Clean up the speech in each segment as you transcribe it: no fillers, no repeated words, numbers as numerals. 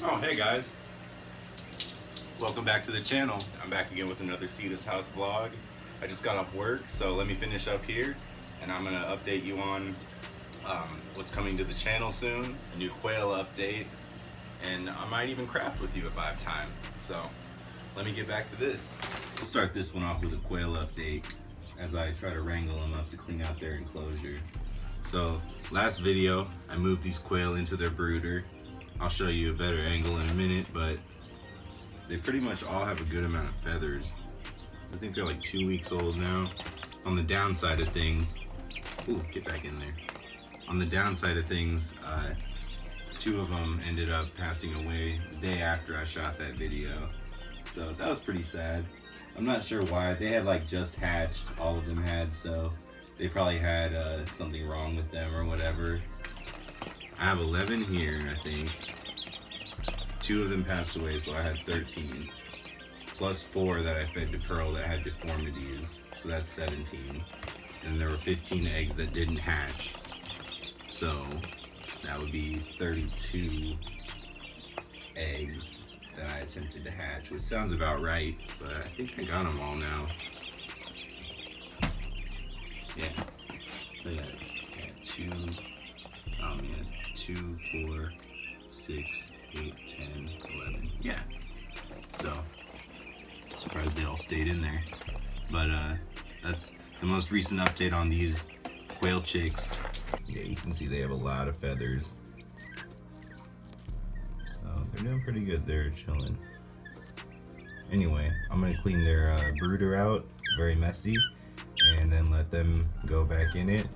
Oh, hey guys. Welcome back to the channel. I'm back again with another CedasHouse vlog. I just got off work, so let me finish up here and I'm gonna update you on what's coming to the channel soon, a new quail update, and I might even craft with you if I have time. So let me get back to this. We'll start this one off with a quail update as I try to wrangle them up to clean out their enclosure. So last video, I moved these quail into their brooder. I'll show you a better angle in a minute, but they pretty much all have a good amount of feathers. I think they're like 2 weeks old now. On the downside of things, ooh, get back in there. On the downside of things, 2 of them ended up passing away the day after I shot that video. So that was pretty sad. I'm not sure why. They had like just hatched, all of them had, so they probably had something wrong with them or whatever. I have 11 here, I think. 2 of them passed away, so I had 13. Plus 4 that I fed to Pearl that had deformities, so that's 17. And there were 15 eggs that didn't hatch. So that would be 32 eggs that I attempted to hatch, which sounds about right, but I think I got them all now. Yeah. Look at that. Yeah, 2, oh man, 2, 4, 6, 8, 10, 11. Yeah. So, surprised they all stayed in there. But that's the most recent update on these quail chicks. Yeah, you can see they have a lot of feathers. So they're doing pretty good. They're chilling. Anyway, I'm gonna clean their brooder out. It's very messy. And then let them go back in it.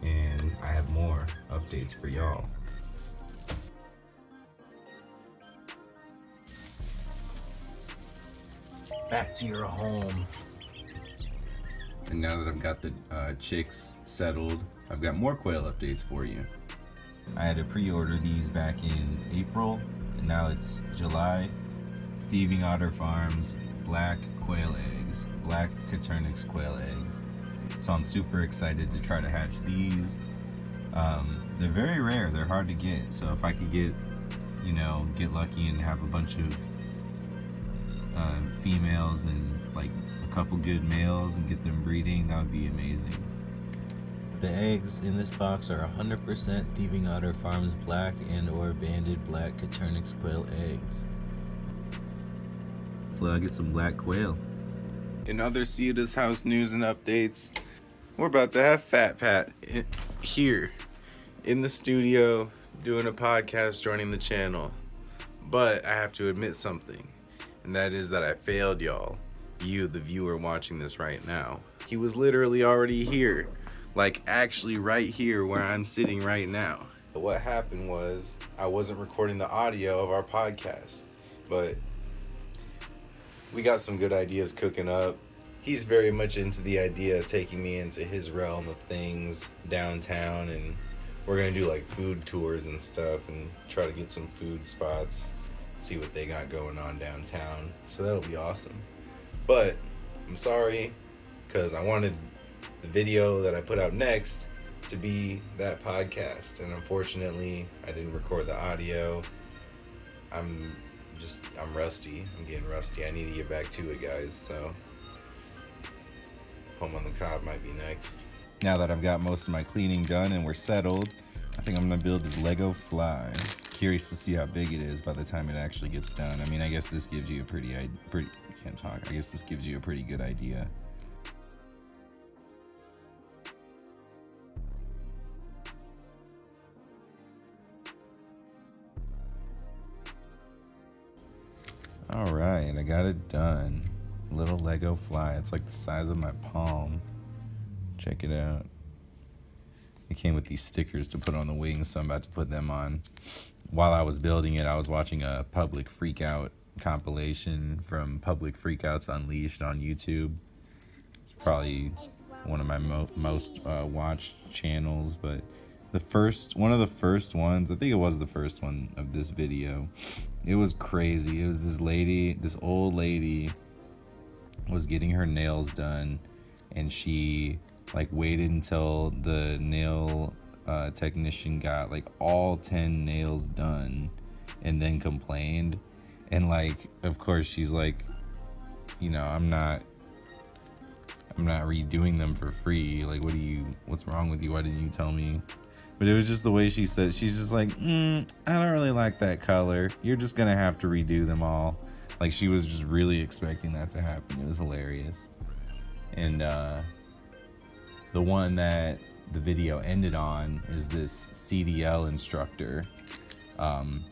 And I have more updates for y'all. Back to your home. And now that I've got the chicks settled, I've got more quail updates for you. I had to pre-order these back in April, and now it's July. Thieving Otter Farms black quail eggs, black Coturnix quail eggs. So I'm super excited to try to hatch these. They're very rare, they're hard to get. So if I could get, get lucky and have a bunch of females and like a couple good males and get them breeding, that would be amazing. The eggs in this box are 100% Thieving Otter Farms black and or banded black Coturnix quail eggs. Hopefully I'll get some black quail. In other CedasHouse news and updates, we're about to have Fat Pat here in the studio doing a podcast, joining the channel. But I have to admit something, and that is that I failed y'all, you the viewer watching this right now. He was literally already here, like actually right here where I'm sitting right now. But what happened was I wasn't recording the audio of our podcast, but we got some good ideas cooking up. He's very much into the idea of taking me into his realm of things downtown, and we're gonna do like food tours and stuff and try to get some food spots, see what they got going on downtown. So that'll be awesome. But I'm sorry, because I wanted the video that I put out next to be that podcast, and unfortunately I didn't record the audio. I'm rusty. I'm getting rusty. I need to get back to it, guys. So Home on the Cob might be next. Now that I've got most of my cleaning done and we're settled, I think I'm gonna build this Lego fly. Curious to see how big it is by the time it actually gets done. I mean, I guess this gives you a pretty I guess this gives you a pretty good idea. All right, I got it done. Little Lego fly. It's like the size of my palm. Check it out. It came with these stickers to put on the wings, so I'm about to put them on. While I was building it, I was watching a Public Freakout compilation from Public Freakouts Unleashed on YouTube. It's probably one of my most watched channels, but one of the first ones, I think it was the first one of this video. It was crazy. It was this old lady was getting her nails done, and she like waited until the nail technician got like all 10 nails done, and then complained. And like, of course she's like, you know, I'm not redoing them for free. Like, what's wrong with you? Why didn't you tell me? But it was just the way she said. She's just like, I don't really like that color. You're just gonna have to redo them all. Like, she was just really expecting that to happen. It was hilarious. And the one that the video ended on is this CDL instructor. And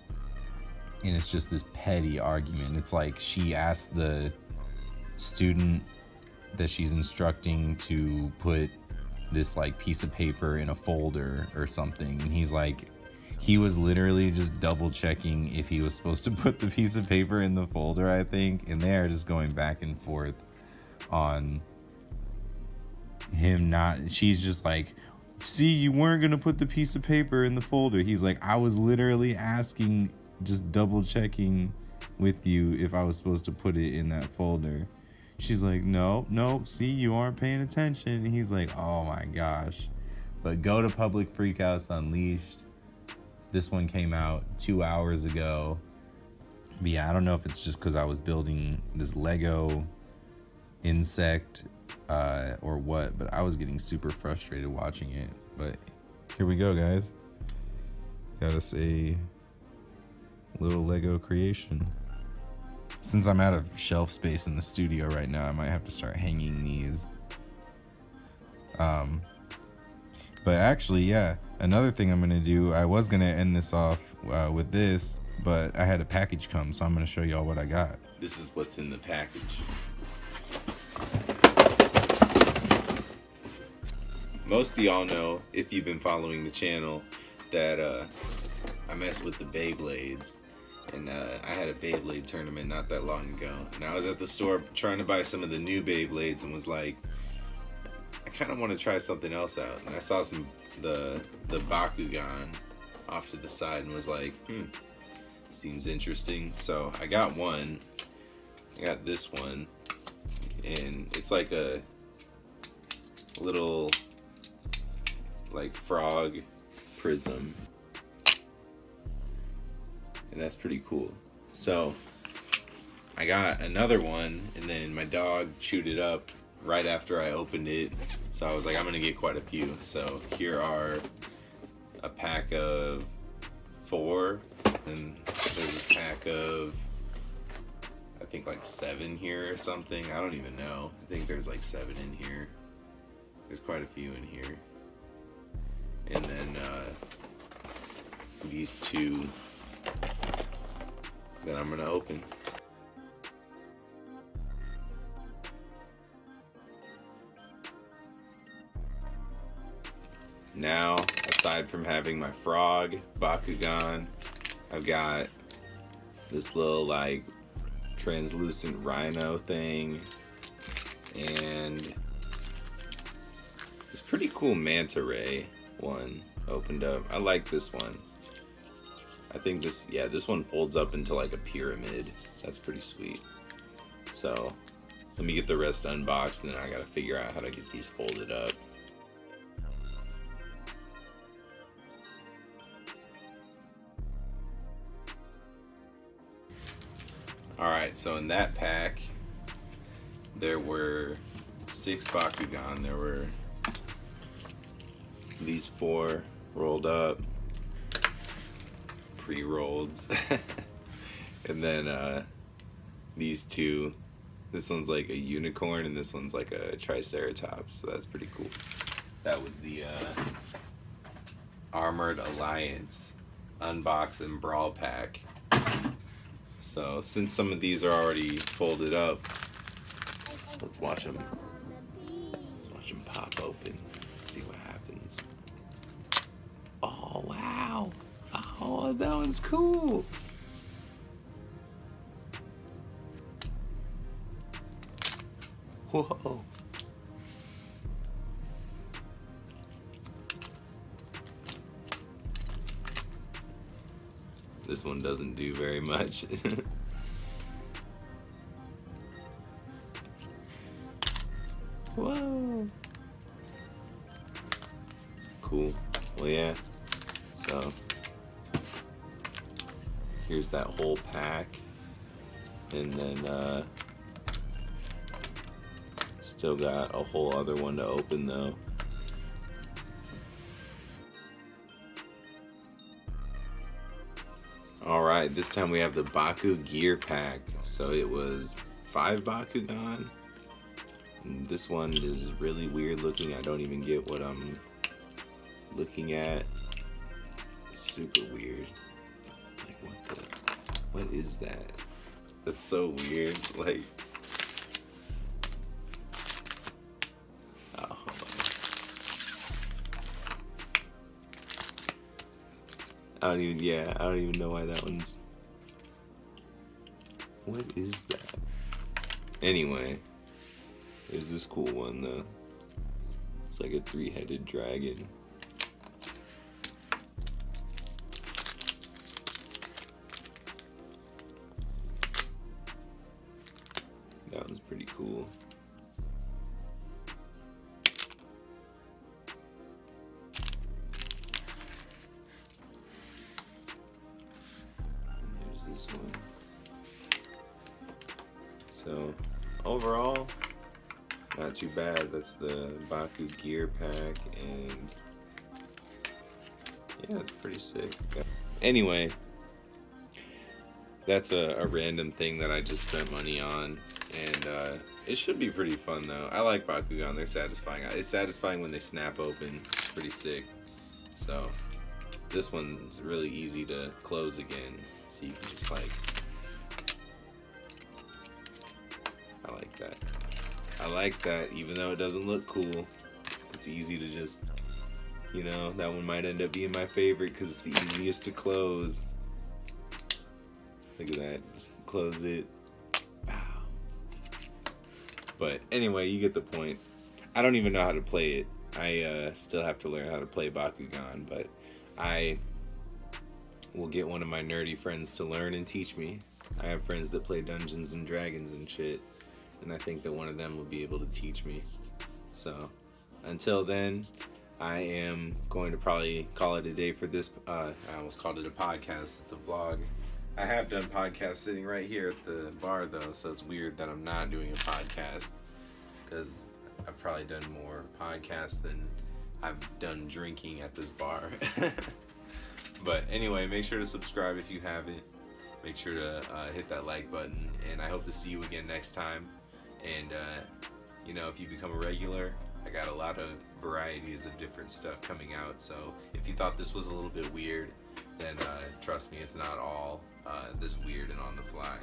it's just this petty argument. It's like she asked the student that she's instructing to put this like piece of paper in a folder or something, and he was literally just double checking if he was supposed to put the piece of paper in the folder, I think. And they are just going back and forth on him not. She's just like, see, you weren't gonna put the piece of paper in the folder. He's like, I was literally asking, just double checking with you if I was supposed to put it in that folder. She's like, no, see, you aren't paying attention. And he's like, oh my gosh. But go to Public Freakouts Unleashed. This one came out 2 hours ago. But yeah, I don't know if it's just because I was building this Lego insect or what, but I was getting super frustrated watching it. But here we go, guys. Got us a little Lego creation. Since I'm out of shelf space in the studio right now, I might have to start hanging these. But actually, yeah, another thing I'm gonna do, I was gonna end this off with this, but I had a package come, so I'm gonna show y'all what I got. This is what's in the package. Most of y'all know, if you've been following the channel, that I mess with the Beyblades. And I had a Beyblade tournament not that long ago. And I was at the store trying to buy some of the new Beyblades and was like, I kind of want to try something else out. And I saw the Bakugan off to the side and was like, seems interesting. So I got one. I got this one. And it's like a little like frog prism. And that's pretty cool. So I got another one, and then my dog chewed it up right after I opened it. So I was like, I'm gonna get quite a few. So here are a pack of 4, and there's a pack of, I think like 7 here or something. I don't even know. I think there's like 7 in here. There's quite a few in here. And then these 2 that I'm gonna open. Now, aside from having my frog Bakugan, I've got this little like translucent rhino thing, and this pretty cool manta ray one opened up. I like this one. I think this one folds up into like a pyramid. That's pretty sweet. So let me get the rest unboxed, and then I gotta figure out how to get these folded up. Alright, so in that pack, there were 6 Bakugan. There were these 4 rolled up. Pre-rolled. And then these 2, this one's like a unicorn and this one's like a triceratops, so that's pretty cool. That was the Armored Alliance Unbox and Brawl Pack. So since some of these are already folded up, let's watch them pop open. Let's see what happens. Oh wow. Oh, that one's cool. Whoa. This one doesn't do very much. Whoa. Cool. Well, yeah. So Here's that whole pack. And then still got a whole other one to open though. Alright, this time we have the Baku gear pack. So it was 5 Bakugan. And this one is really weird looking. I don't even get what I'm looking at. It's super weird. Like what is that? That's so weird. Like, oh, hold on. I don't even know why that one's. What is that? Anyway, there's this cool one though. It's like a 3-headed dragon. That one's pretty cool. And there's this one. So, overall, not too bad. That's the Baku gear pack, and yeah, it's pretty sick. Anyway, that's a random thing that I just spent money on, and it should be pretty fun though. I like Bakugan, they're satisfying. It's satisfying when they snap open. It's pretty sick. So this one's really easy to close again, so you can just like, I like that, even though it doesn't look cool. It's easy to just, you know, that one might end up being my favorite because it's the easiest to close. Look at that, just close it. Wow. But anyway, you get the point. I don't even know how to play it. I still have to learn how to play Bakugan, but I will get one of my nerdy friends to learn and teach me. I have friends that play Dungeons and Dragons and shit, and I think that one of them will be able to teach me. So until then, I am going to probably call it a day for this. I almost called it a podcast. It's a vlog. I have done podcasts sitting right here at the bar though, so it's weird that I'm not doing a podcast, because I've probably done more podcasts than I've done drinking at this bar. But anyway, make sure to subscribe if you haven't. Make sure to hit that like button, and I hope to see you again next time. And you know, if you become a regular, I got a lot of varieties of different stuff coming out, so if you thought this was a little bit weird, then trust me, it's not all this weird and on the fly.